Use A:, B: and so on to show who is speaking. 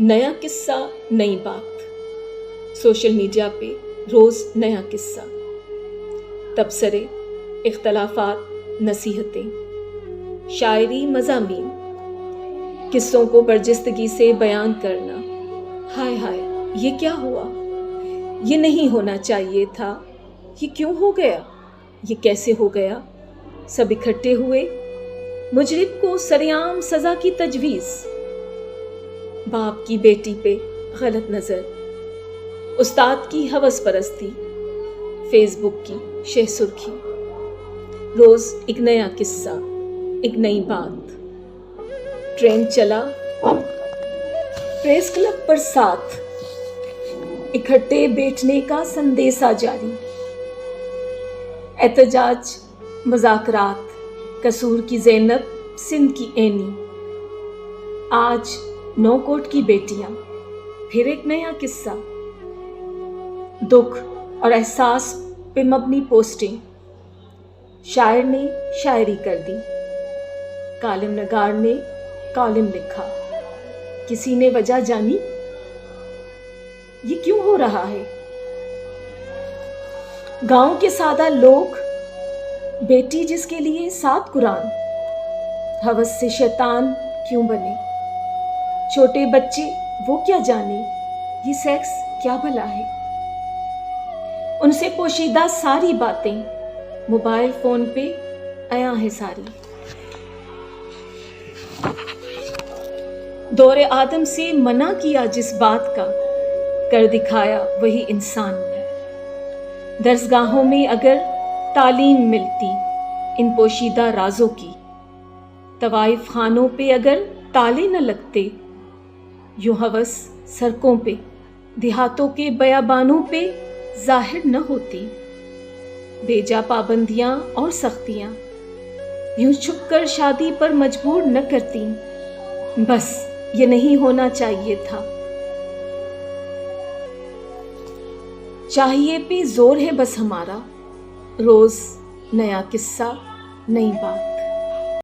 A: नया किस्सा नई बात, सोशल मीडिया पे रोज़ नया किस्सा, तबसरे, इख्तलाफात, नसीहतें, शायरी, मज़ामीन, किस्सों को बर्जिस्तगी से बयान करना। हाय हाय, ये क्या हुआ, ये नहीं होना चाहिए था, ये क्यों हो गया, ये कैसे हो गया। सब इकट्ठे हुए, मुजरिम को सरेआम सज़ा की तजवीज़, बाप की बेटी पे गलत नज़र, उस्ताद की हवस परस्ती, फेसबुक की शह सुर्खी। रोज़ एक नया किस्सा, एक नई बात। ट्रेन चला, प्रेस क्लब पर साथ, इकट्ठे बैठने का संदेशा जारी। एहतजाज, मुज़ाकरात, कसूर की ज़ैनब, सिंध की ऐनी। आज नौकोट की बेटियां, फिर एक नया किस्सा। दुख और एहसास पे मबनी पोस्टिंग, शायर ने शायरी कर दी, कालिम नगार ने कालिम लिखा। किसी ने वजह जानी, ये क्यों हो रहा है। गांव के सादा लोग, बेटी जिसके लिए 7 कुरान, हवस से शैतान क्यों बने। छोटे बच्चे वो क्या जाने, ये सेक्स क्या भला है। उनसे पोशीदा सारी बातें मोबाइल फोन पे आया है सारी। दौरे आदम से मना किया जिस बात का, कर दिखाया वही इंसान ने। दरसगाहों में अगर तालीम मिलती इन पोशीदा राजों की, तवाइफ खानों पे अगर ताले न लगते, यूं हवस सड़कों पे, देहातों के बयाबानों पे जाहिर न होती। बेजा पाबंदियां और सख्तियां यूं छुपकर शादी पर मजबूर न करती। बस ये नहीं होना चाहिए था। चाहिए पे जोर है बस हमारा, रोज नया किस्सा नई बात।